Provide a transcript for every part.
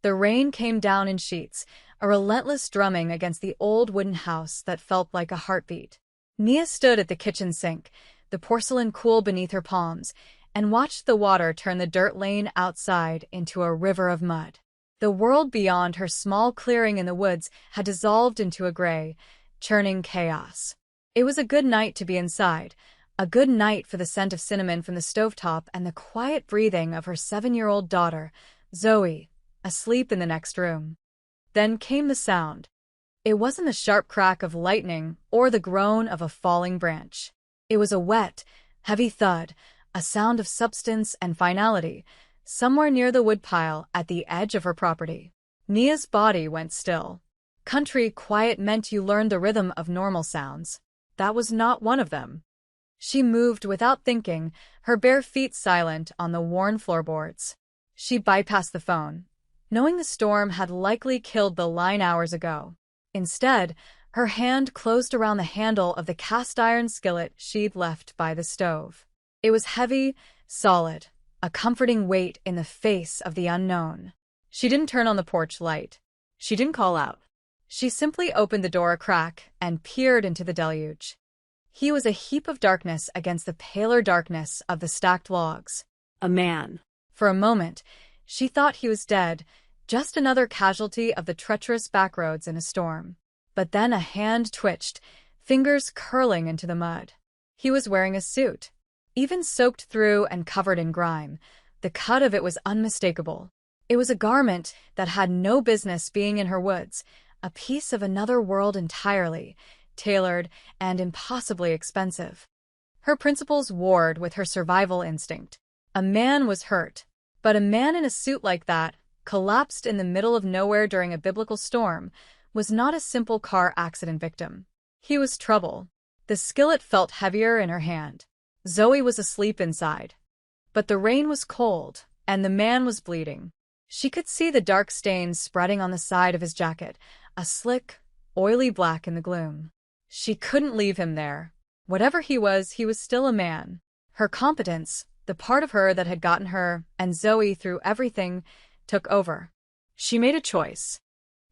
The rain came down in sheets, a relentless drumming against the old wooden house that felt like a heartbeat. Nia stood at the kitchen sink, the porcelain cool beneath her palms, and watched the water turn the dirt lane outside into a river of mud. The world beyond her small clearing in the woods had dissolved into a gray, churning chaos. It was a good night to be inside, a good night for the scent of cinnamon from the stovetop and the quiet breathing of her 7-year-old daughter, Zoe, asleep in the next room. Then came the sound. It wasn't the sharp crack of lightning or the groan of a falling branch. It was a wet, heavy thud, a sound of substance and finality, somewhere near the woodpile at the edge of her property. Nia's body went still. Country quiet meant you learned the rhythm of normal sounds. That was not one of them. She moved without thinking, her bare feet silent on the worn floorboards. She bypassed the phone, knowing the storm had likely killed the line hours ago. Instead, her hand closed around the handle of the cast-iron skillet she'd left by the stove. It was heavy, solid, a comforting weight in the face of the unknown. She didn't turn on the porch light. She didn't call out. She simply opened the door a crack and peered into the deluge. He was a heap of darkness against the paler darkness of the stacked logs. A man. For a moment, she thought he was dead, just another casualty of the treacherous backroads in a storm. But then a hand twitched, fingers curling into the mud. He was wearing a suit. Even soaked through and covered in grime, the cut of it was unmistakable. It was a garment that had no business being in her woods, a piece of another world entirely, tailored and impossibly expensive. Her principles warred with her survival instinct. A man was hurt, but a man in a suit like that, collapsed in the middle of nowhere during a biblical storm, was not a simple car accident victim. He was trouble. The skillet felt heavier in her hand. Zoe was asleep inside. But the rain was cold, and the man was bleeding. She could see the dark stains spreading on the side of his jacket, a slick, oily black in the gloom. She couldn't leave him there. Whatever he was still a man. Her competence, the part of her that had gotten her and Zoe through everything, took over. She made a choice.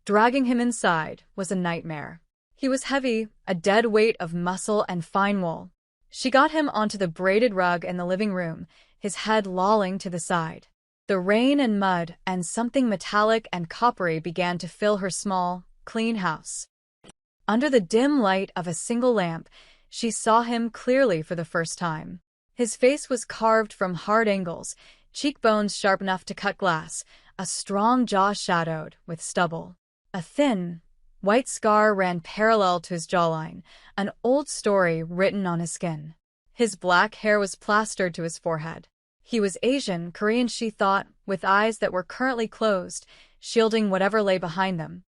Dragging him inside was a nightmare. He was heavy, a dead weight of muscle and fine wool. She got him onto the braided rug in the living room, his head lolling to the side. The rain and mud and something metallic and coppery began to fill her small, clean house. Under the dim light of a single lamp, she saw him clearly for the first time. His face was carved from hard angles, cheekbones sharp enough to cut glass, a strong jaw shadowed with stubble. A thin, white scar ran parallel to his jawline, an old story written on his skin. His black hair was plastered to his forehead. He was Asian, Korean, she thought, with eyes that were currently closed, shielding whatever lay behind them.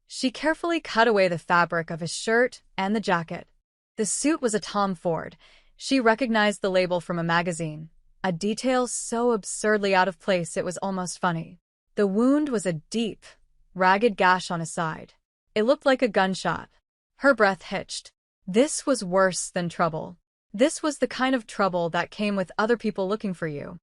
She carefully cut away the fabric of his shirt and the jacket. The suit was a Tom Ford. She recognized the label from a magazine, a detail so absurdly out of place it was almost funny. The wound was a deep, ragged gash on his side. It looked like a gunshot. Her breath hitched. This was worse than trouble. This was the kind of trouble that came with other people looking for you.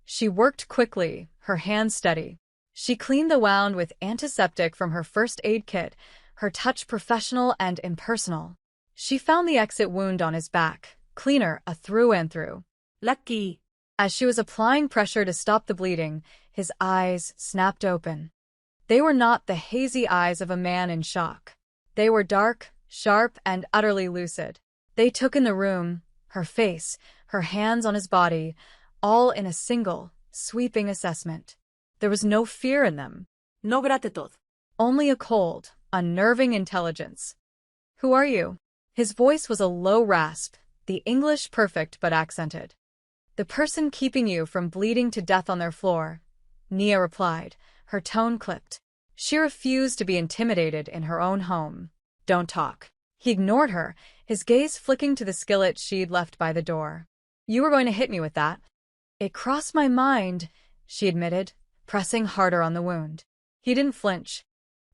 She worked quickly, her hands steady. She cleaned the wound with antiseptic from her first aid kit, her touch professional and impersonal. She found the exit wound on his back, cleaner, a through and through. Lucky. As she was applying pressure to stop the bleeding, his eyes snapped open. They were not the hazy eyes of a man in shock. They were dark, sharp, and utterly lucid. They took in the room, her face, her hands on his body, all in a single, sweeping assessment. There was no fear in them. No gratitud. Only a cold, unnerving intelligence. Who are you? His voice was a low rasp, the English perfect but accented. The person keeping you from bleeding to death on their floor, Nia replied, her tone clipped. She refused to be intimidated in her own home. Don't talk. He ignored her, his gaze flicking to the skillet she'd left by the door. You were going to hit me with that. It crossed my mind, she admitted, pressing harder on the wound. He didn't flinch.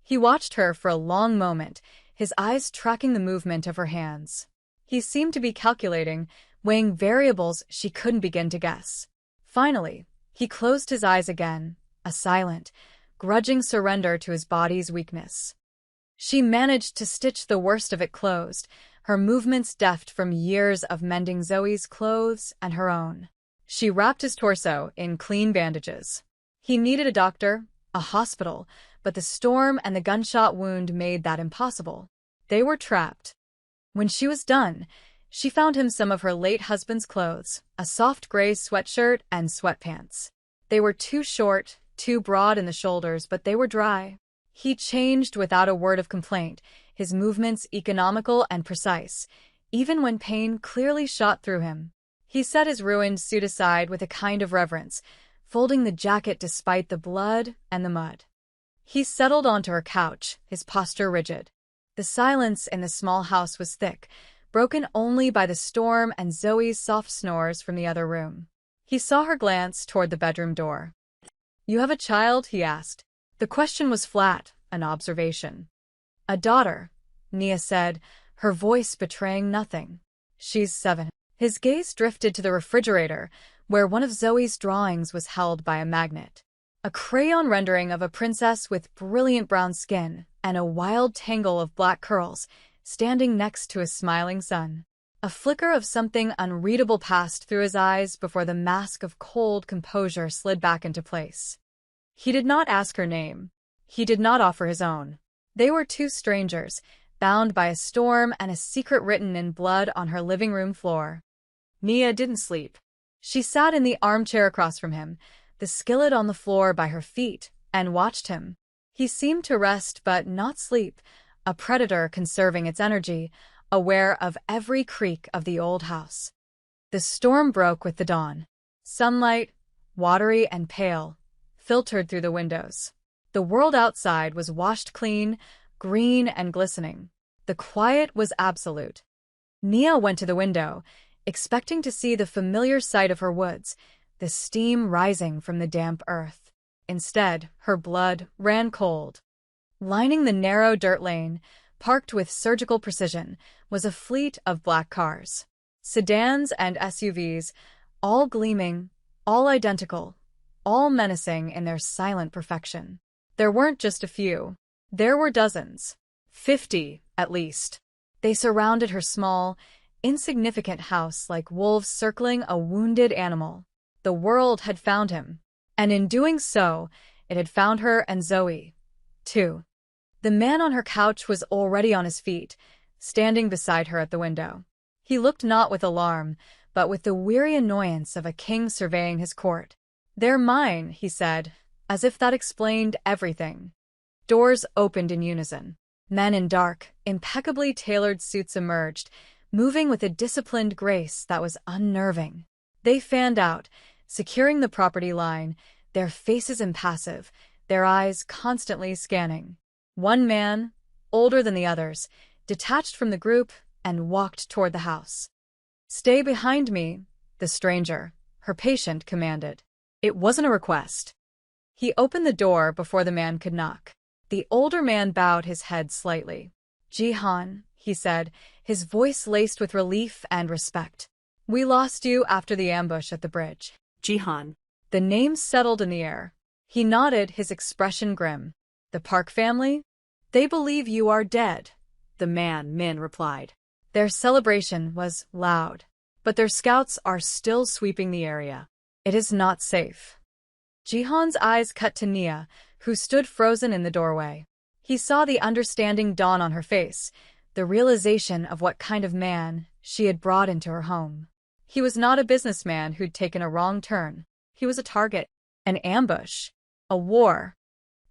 He watched her for a long moment, his eyes tracking the movement of her hands. He seemed to be calculating, weighing variables she couldn't begin to guess. Finally, he closed his eyes again, a silent, grudging surrender to his body's weakness. She managed to stitch the worst of it closed, her movements deft from years of mending Zoe's clothes and her own. She wrapped his torso in clean bandages. He needed a doctor, a hospital, but the storm and the gunshot wound made that impossible. They were trapped. When she was done, she found him some of her late husband's clothes, a soft gray sweatshirt and sweatpants. They were too short, too broad in the shoulders, but they were dry. He changed without a word of complaint, his movements economical and precise, even when pain clearly shot through him. He set his ruined suit aside with a kind of reverence, folding the jacket despite the blood and the mud. He settled onto her couch, his posture rigid. The silence in the small house was thick, broken only by the storm and Zoe's soft snores from the other room. He saw her glance toward the bedroom door. "You have a child?" he asked. The question was flat, an observation. "A daughter," Nia said, her voice betraying nothing. "She's 7. His gaze drifted to the refrigerator, where one of Zoe's drawings was held by a magnet. A crayon rendering of a princess with brilliant brown skin and a wild tangle of black curls, standing next to a smiling son. A flicker of something unreadable passed through his eyes before the mask of cold composure slid back into place. He did not ask her name. He did not offer his own. They were two strangers, bound by a storm and a secret written in blood on her living room floor. Nia didn't sleep. She sat in the armchair across from him, the skillet on the floor by her feet, and watched him. He seemed to rest but not sleep, a predator conserving its energy, aware of every creak of the old house. The storm broke with the dawn. Sunlight, watery and pale, filtered through the windows. The world outside was washed clean, green and glistening. The quiet was absolute. Nia went to the window, expecting to see the familiar sight of her woods, the steam rising from the damp earth. Instead, her blood ran cold. Lining the narrow dirt lane, parked with surgical precision, was a fleet of black cars. Sedans and SUVs, all gleaming, all identical, all menacing in their silent perfection. There weren't just a few. There were dozens. 50, at least. They surrounded her small, insignificant house like wolves circling a wounded animal. The world had found him. And in doing so, it had found her and Zoe, too. The man on her couch was already on his feet, standing beside her at the window. He looked not with alarm, but with the weary annoyance of a king surveying his court. "They're mine," he said, as if that explained everything. Doors opened in unison. Men in dark, impeccably tailored suits emerged, moving with a disciplined grace that was unnerving. They fanned out, securing the property line, their faces impassive, their eyes constantly scanning. One man, older than the others, detached from the group and walked toward the house. "Stay behind me," the stranger, her patient, commanded. It wasn't a request. He opened the door before the man could knock. The older man bowed his head slightly. "Jihan," he said, his voice laced with relief and respect. "We lost you after the ambush at the bridge." Jihan. The name settled in the air. He nodded, his expression grim. "The Park family? They believe you are dead," the man, Min, replied. Their celebration was loud, but their scouts are still sweeping the area. It is not safe. Jihan's eyes cut to Nia, who stood frozen in the doorway. He saw the understanding dawn on her face, the realization of what kind of man she had brought into her home. He was not a businessman who'd taken a wrong turn. He was a target, an ambush, a war.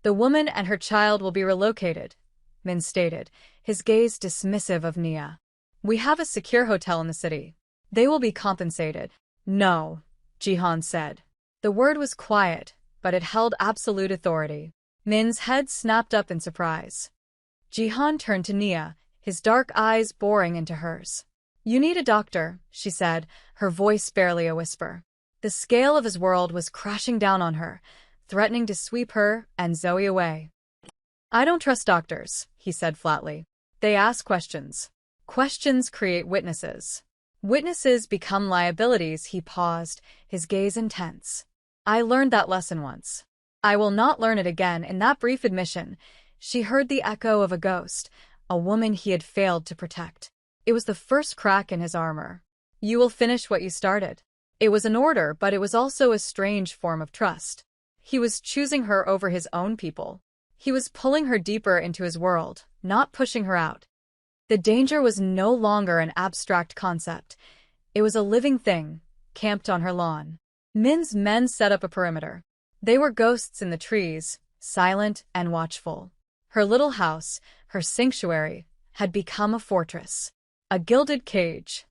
"The woman and her child will be relocated," Min stated, his gaze dismissive of Nia. "We have a secure hotel in the city. They will be compensated." "No," Jihan said. The word was quiet, but it held absolute authority. Min's head snapped up in surprise. Jihan turned to Nia, his dark eyes boring into hers. "You need a doctor," she said, her voice barely a whisper. The scale of his world was crashing down on her, threatening to sweep her and Zoe away. "I don't trust doctors," he said flatly. "They ask questions. Questions create witnesses. Witnesses become liabilities." He paused, his gaze intense. "I learned that lesson once." I will not learn it again. In that brief admission, she heard the echo of a ghost, a woman he had failed to protect. It was the first crack in his armor. You will finish what you started. It was an order, but it was also a strange form of trust. He was choosing her over his own people. He was pulling her deeper into his world, not pushing her out. The danger was no longer an abstract concept. It was a living thing, camped on her lawn. Min's men set up a perimeter. They were ghosts in the trees, silent and watchful. Her little house, her sanctuary, had become a fortress, a gilded cage.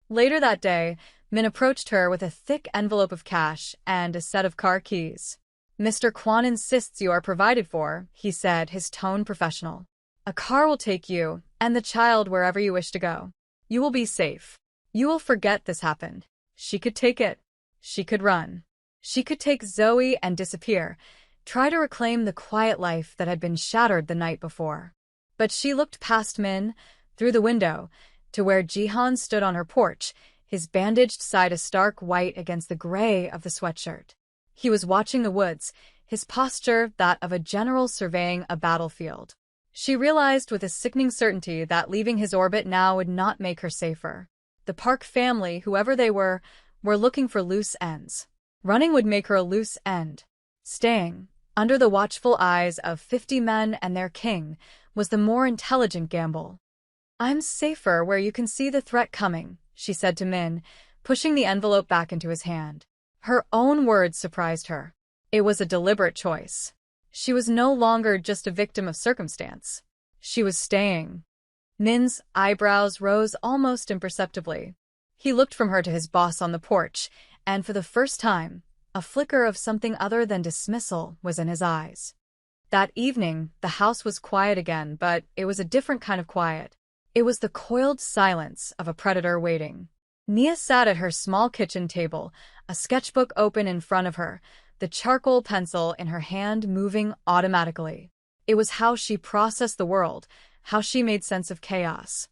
Later that day, Min approached her with a thick envelope of cash and a set of car keys. Mr. Kwan insists you are provided for, he said, his tone professional. A car will take you and the child wherever you wish to go. You will be safe. You will forget this happened. She could take it. She could run. She could take Zoe and disappear, try to reclaim the quiet life that had been shattered the night before. But she looked past Min, through the window, to where Jihan stood on her porch, his bandaged side a stark white against the gray of the sweatshirt. He was watching the woods, his posture that of a general surveying a battlefield. She realized with a sickening certainty that leaving his orbit now would not make her safer. The Park family, whoever they were looking for loose ends. Running would make her a loose end. Staying, under the watchful eyes of 50 men and their king, was the more intelligent gamble. I'm safer where you can see the threat coming, she said to Min, pushing the envelope back into his hand. Her own words surprised her. It was a deliberate choice. She was no longer just a victim of circumstance. She was staying. Min's eyebrows rose almost imperceptibly. He looked from her to his boss on the porch, and for the first time, a flicker of something other than dismissal was in his eyes. That evening, the house was quiet again, but it was a different kind of quiet. It was the coiled silence of a predator waiting. Nia sat at her small kitchen table, a sketchbook open in front of her, the charcoal pencil in her hand moving automatically. It was how she processed the world, how she made sense of chaos.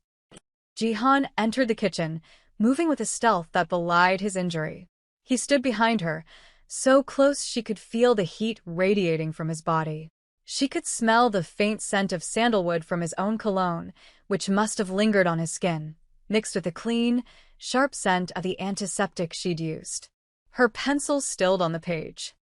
Jihan entered the kitchen, moving with a stealth that belied his injury. He stood behind her, so close she could feel the heat radiating from his body. She could smell the faint scent of sandalwood from his own cologne, which must have lingered on his skin, mixed with the clean, sharp scent of the antiseptic she'd used. Her pencil stilled on the page.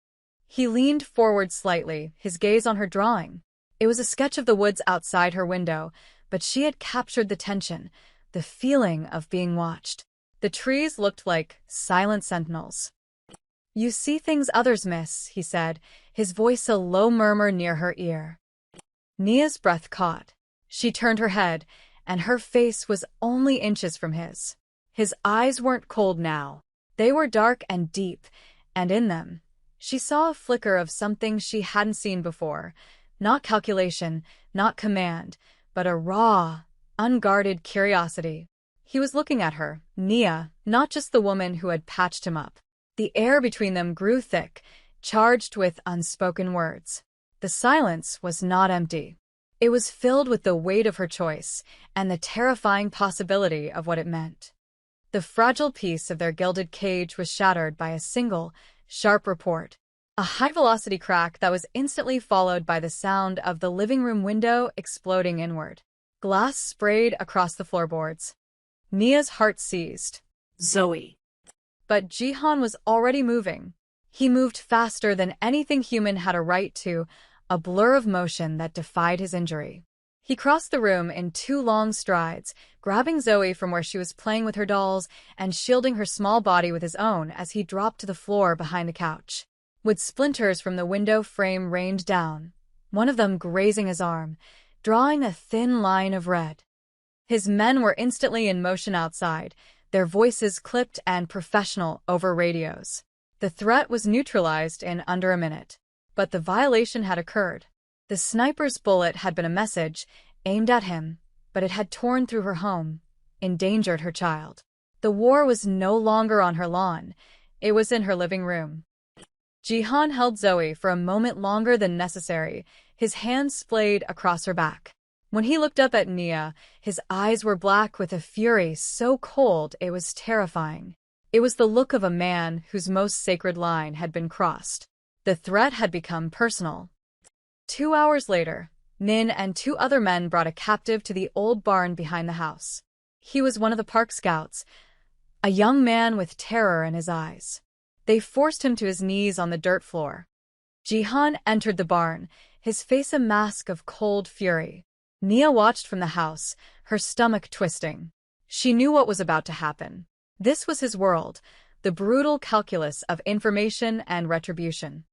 He leaned forward slightly, his gaze on her drawing. It was a sketch of the woods outside her window, but she had captured the tension, the feeling of being watched. The trees looked like silent sentinels. You see things others miss, he said, his voice a low murmur near her ear. Nia's breath caught. She turned her head, and her face was only inches from his. His eyes weren't cold now. They were dark and deep, and in them, she saw a flicker of something she hadn't seen before. Not calculation, not command, but a raw, unguarded curiosity. He was looking at her, Nia, not just the woman who had patched him up. The air between them grew thick, charged with unspoken words. The silence was not empty. It was filled with the weight of her choice and the terrifying possibility of what it meant. The fragile peace of their gilded cage was shattered by a single, sharp report. A high-velocity crack that was instantly followed by the sound of the living room window exploding inward. Glass sprayed across the floorboards. Nia's heart seized. Zoe. But Jihan was already moving. He moved faster than anything human had a right to, a blur of motion that defied his injury. He crossed the room in 2 long strides, grabbing Zoe from where she was playing with her dolls and shielding her small body with his own as he dropped to the floor behind the couch. Wood splinters from the window frame rained down, one of them grazing his arm, drawing a thin line of red. His men were instantly in motion outside, their voices clipped and professional over radios. The threat was neutralized in under a minute. But the violation had occurred. The sniper's bullet had been a message, aimed at him, but it had torn through her home, endangered her child. The war was no longer on her lawn, it was in her living room. Jihan held Zoe for a moment longer than necessary, his hands splayed across her back. When he looked up at Nia, his eyes were black with a fury so cold it was terrifying. It was the look of a man whose most sacred line had been crossed. The threat had become personal. 2 hours later, Min and 2 other men brought a captive to the old barn behind the house. He was one of the park scouts, a young man with terror in his eyes. They forced him to his knees on the dirt floor. Jihan entered the barn, his face a mask of cold fury. Nia watched from the house, her stomach twisting. She knew what was about to happen. This was his world, the brutal calculus of information and retribution.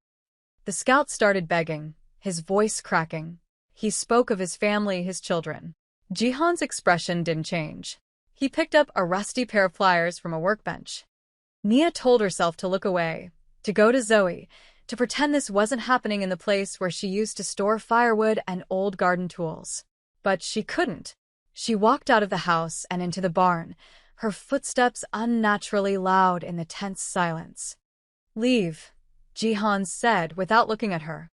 The scout started begging, his voice cracking. He spoke of his family, his children. Jihan's expression didn't change. He picked up a rusty pair of pliers from a workbench. Nia told herself to look away, to go to Zoe, to pretend this wasn't happening in the place where she used to store firewood and old garden tools. But she couldn't. She walked out of the house and into the barn, her footsteps unnaturally loud in the tense silence. "Leave," Jihan said without looking at her.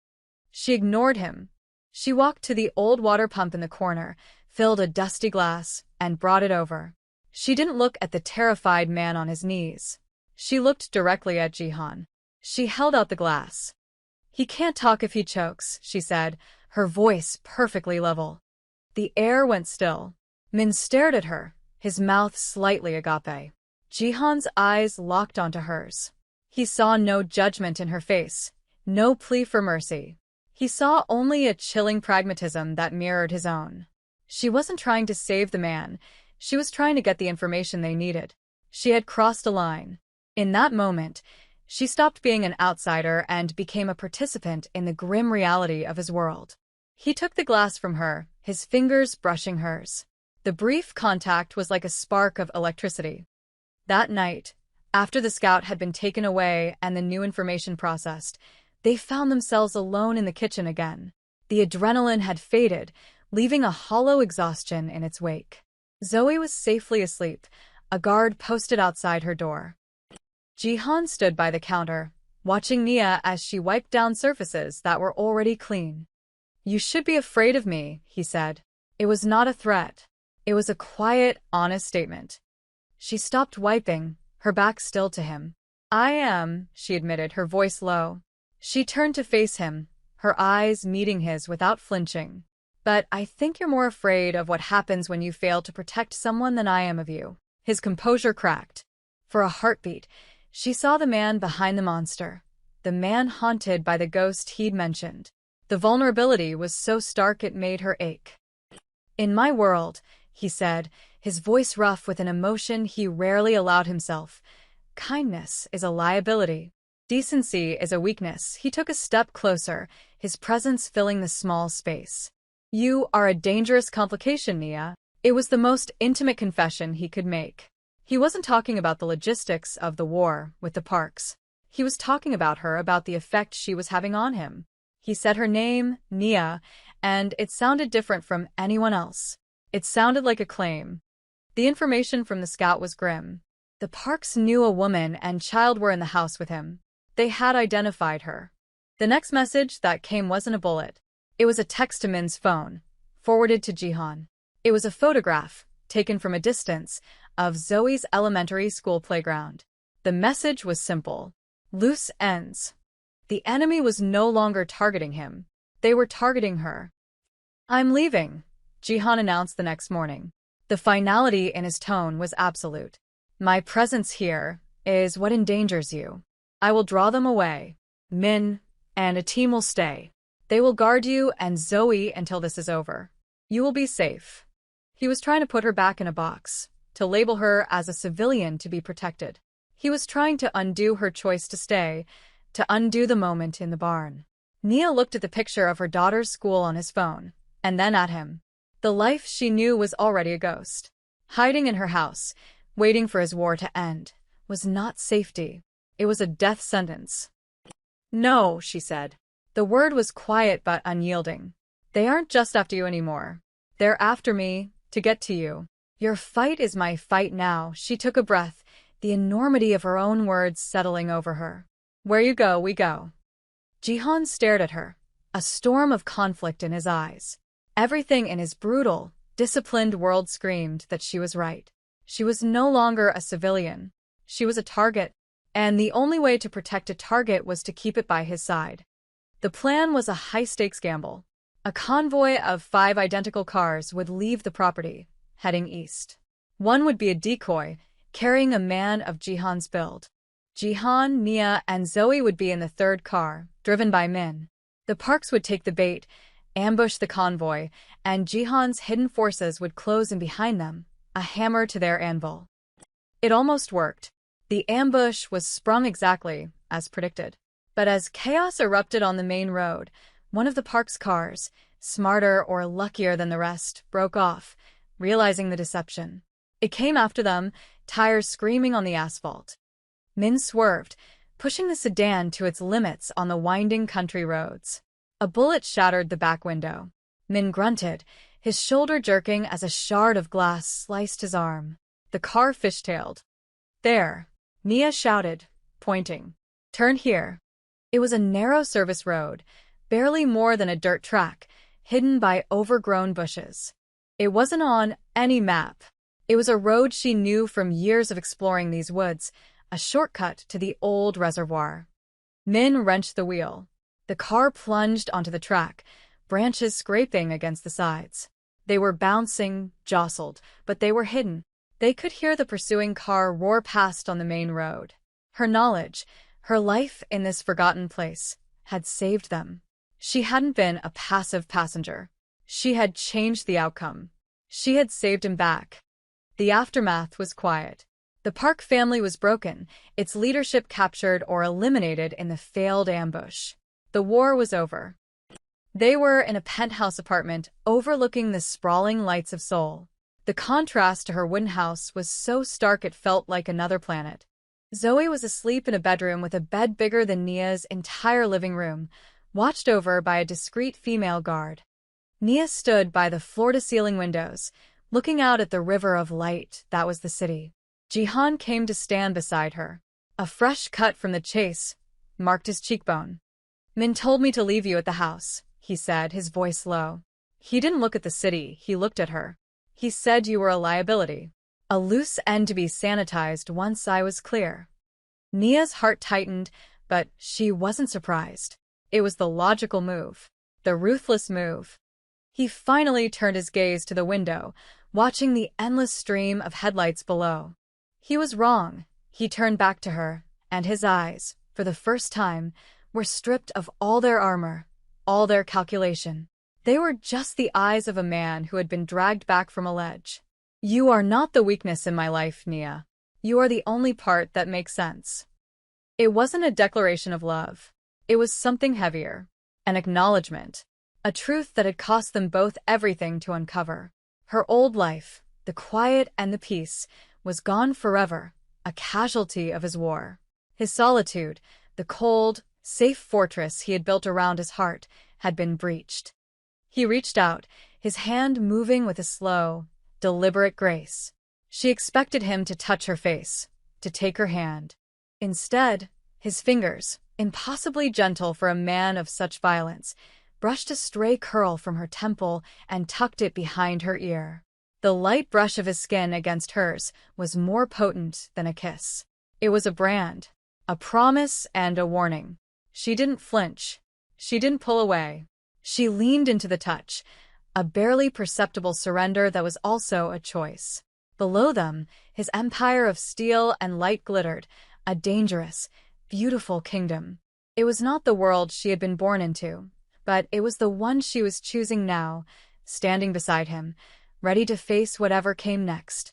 She ignored him. She walked to the old water pump in the corner, filled a dusty glass, and brought it over. She didn't look at the terrified man on his knees. She looked directly at Jihan. She held out the glass. "He can't talk if he chokes," she said, her voice perfectly level. The air went still. Min stared at her, his mouth slightly agape. Jihan's eyes locked onto hers. He saw no judgment in her face, no plea for mercy. He saw only a chilling pragmatism that mirrored his own. She wasn't trying to save the man, she was trying to get the information they needed. She had crossed a line. In that moment, she stopped being an outsider and became a participant in the grim reality of his world. He took the glass from her, his fingers brushing hers. The brief contact was like a spark of electricity. That night, after the scout had been taken away and the new information processed, they found themselves alone in the kitchen again. The adrenaline had faded, leaving a hollow exhaustion in its wake. Zoe was safely asleep, a guard posted outside her door. Jihan stood by the counter, watching Nia as she wiped down surfaces that were already clean. "You should be afraid of me," he said. It was not a threat. It was a quiet, honest statement. She stopped wiping, her back still to him. "I am," she admitted, her voice low. She turned to face him, her eyes meeting his without flinching. "But I think you're more afraid of what happens when you fail to protect someone than I am of you." His composure cracked. For a heartbeat, she saw the man behind the monster, the man haunted by the ghost he'd mentioned. The vulnerability was so stark it made her ache. "In my world," he said, his voice rough with an emotion he rarely allowed himself, "kindness is a liability. Decency is a weakness." He took a step closer, his presence filling the small space. "You are a dangerous complication, Nia." It was the most intimate confession he could make. He wasn't talking about the logistics of the war with the Parks. He was talking about her, about the effect she was having on him. He said her name, Nia, and it sounded different from anyone else. It sounded like a claim. The information from the scout was grim. The Parks knew a woman and child were in the house with him. They had identified her. The next message that came wasn't a bullet. It was a text to Min's phone, forwarded to Jihan. It was a photograph, taken from a distance, of Zoe's elementary school playground. The message was simple. Loose ends. The enemy was no longer targeting him. They were targeting her. "I'm leaving," Jihan announced the next morning. The finality in his tone was absolute. "My presence here is what endangers you. I will draw them away. Min and a team will stay. They will guard you and Zoe until this is over. You will be safe." He was trying to put her back in a box, to label her as a civilian to be protected. He was trying to undo her choice to stay, to undo the moment in the barn. Nia looked at the picture of her daughter's school on his phone, and then at him. The life she knew was already a ghost. Hiding in her house, waiting for his war to end, was not safety. It was a death sentence. "No," she said. The word was quiet but unyielding. "They aren't just after you anymore. They're after me, to get to you. Your fight is my fight now." She took a breath, the enormity of her own words settling over her. "Where you go, we go." Jihan stared at her, a storm of conflict in his eyes. Everything in his brutal, disciplined world screamed that she was right. She was no longer a civilian. She was a target, and the only way to protect a target was to keep it by his side. The plan was a high-stakes gamble. A convoy of 5 identical cars would leave the property, heading east. One would be a decoy, carrying a man of Jihan's build. Jihan, Nia, and Zoe would be in the third car, driven by Min. The Parks would take the bait, ambush the convoy, and Jihan's hidden forces would close in behind them, a hammer to their anvil. It almost worked. The ambush was sprung exactly as predicted. But as chaos erupted on the main road, one of the Park's cars, smarter or luckier than the rest, broke off, realizing the deception. It came after them, tires screaming on the asphalt. Min swerved, pushing the sedan to its limits on the winding country roads. A bullet shattered the back window. Min grunted, his shoulder jerking as a shard of glass sliced his arm. The car fishtailed. "There," Nia shouted, pointing. "Turn here." It was a narrow service road, barely more than a dirt track, hidden by overgrown bushes. It wasn't on any map. It was a road she knew from years of exploring these woods, a shortcut to the old reservoir. Min wrenched the wheel. The car plunged onto the track, branches scraping against the sides. They were bouncing, jostled, but they were hidden. They could hear the pursuing car roar past on the main road. Her knowledge, her life in this forgotten place, had saved them. She hadn't been a passive passenger. She had changed the outcome. She had saved him back. The aftermath was quiet. The Park family was broken, its leadership captured or eliminated in the failed ambush. The war was over. They were in a penthouse apartment overlooking the sprawling lights of Seoul. The contrast to her wooden house was so stark it felt like another planet. Zoe was asleep in a bedroom with a bed bigger than Nia's entire living room, watched over by a discreet female guard. Nia stood by the floor-to-ceiling windows, looking out at the river of light that was the city. Jihan came to stand beside her. A fresh cut from the chase marked his cheekbone. "Min told me to leave you at the house," he said, his voice low. He didn't look at the city, he looked at her. "He said you were a liability. A loose end to be sanitized once I was clear." Nia's heart tightened, but she wasn't surprised. It was the logical move. The ruthless move. He finally turned his gaze to the window, watching the endless stream of headlights below. He was wrong. He turned back to her, and his eyes, for the first time, were stripped of all their armor, all their calculation. They were just the eyes of a man who had been dragged back from a ledge. "You are not the weakness in my life, Nia. You are the only part that makes sense." It wasn't a declaration of love. It was something heavier. An acknowledgement. A truth that had cost them both everything to uncover. Her old life, the quiet and the peace, was gone forever, a casualty of his war. His solitude, the cold, safe fortress he had built around his heart, had been breached. He reached out, his hand moving with a slow, deliberate grace. She expected him to touch her face, to take her hand. Instead, his fingers, impossibly gentle for a man of such violence, brushed a stray curl from her temple and tucked it behind her ear. The light brush of his skin against hers was more potent than a kiss. It was a brand, a promise and a warning. She didn't flinch. She didn't pull away. She leaned into the touch, a barely perceptible surrender that was also a choice. Below them, his empire of steel and light glittered, a dangerous, beautiful kingdom. It was not the world she had been born into, but it was the one she was choosing now, standing beside him, ready to face whatever came next.